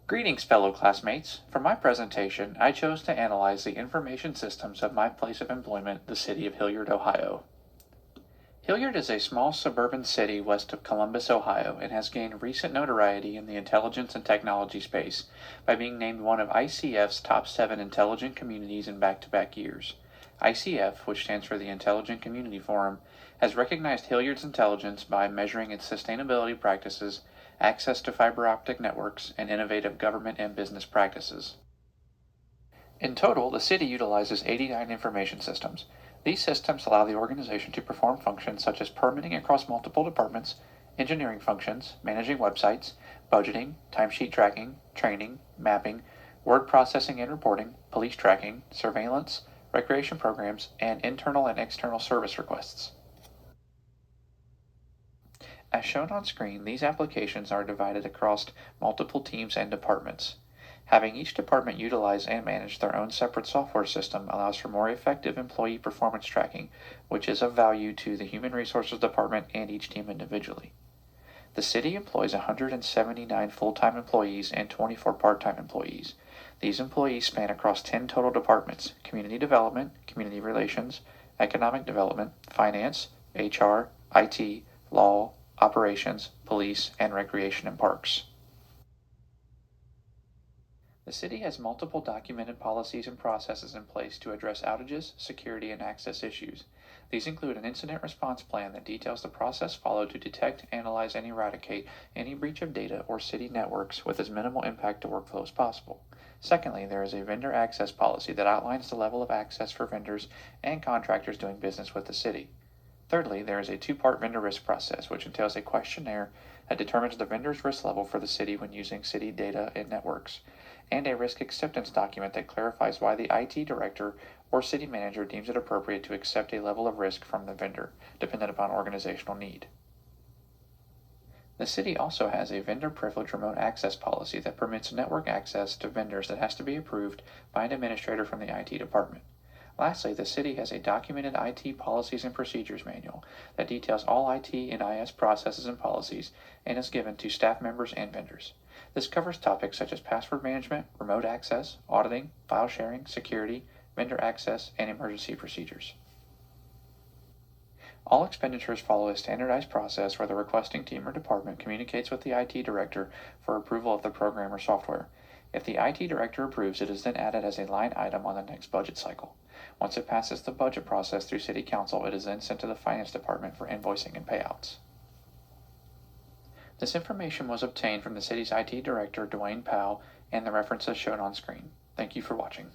Greetings, fellow classmates. For my presentation, I chose to analyze the information systems of my place of employment, the city of Hilliard, Ohio. Hilliard is a small suburban city west of Columbus, Ohio, and has gained recent notoriety in the intelligence and technology space by being named one of ICF's top 7 intelligent communities in back-to-back years. ICF, which stands for the Intelligent Community Forum, has recognized Hilliard's intelligence by measuring its sustainability practices, access to fiber optic networks, and innovative government and business practices. In total, the city utilizes 89 information systems. These systems allow the organization to perform functions such as permitting across multiple departments, engineering functions, managing websites, budgeting, timesheet tracking, training, mapping, word processing and reporting, police tracking, surveillance, recreation programs, and internal and external service requests. As shown on screen, these applications are divided across multiple teams and departments. Having each department utilize and manage their own separate software system allows for more effective employee performance tracking, which is of value to the Human Resources Department and each team individually. The city employs 179 full-time employees and 24 part-time employees. These employees span across 10 total departments: community development, community relations, economic development, finance, HR, IT, law, operations, police, and recreation and parks. The city has multiple documented policies and processes in place to address outages, security, and access issues. These include an incident response plan that details the process followed to detect, analyze, and eradicate any breach of data or city networks with as minimal impact to workflow as possible. Secondly, there is a vendor access policy that outlines the level of access for vendors and contractors doing business with the city. Thirdly, there is a 2-part vendor risk process, which entails a questionnaire that determines the vendor's risk level for the city when using city data and networks, and a risk acceptance document that clarifies why the IT director or city manager deems it appropriate to accept a level of risk from the vendor, dependent upon organizational need. The city also has a vendor privilege remote access policy that permits network access to vendors that has to be approved by an administrator from the IT department. Lastly, the city has a documented IT policies and procedures manual that details all IT and IS processes and policies and is given to staff members and vendors. This covers topics such as password management, remote access, auditing, file sharing, security, vendor access, and emergency procedures. All expenditures follow a standardized process where the requesting team or department communicates with the IT director for approval of the program or software. If the IT director approves, it is then added as a line item on the next budget cycle. Once it passes the budget process through City Council, it is then sent to the Finance Department for invoicing and payouts. This information was obtained from the city's IT director, Dwayne Powell, and the references shown on screen. Thank you for watching.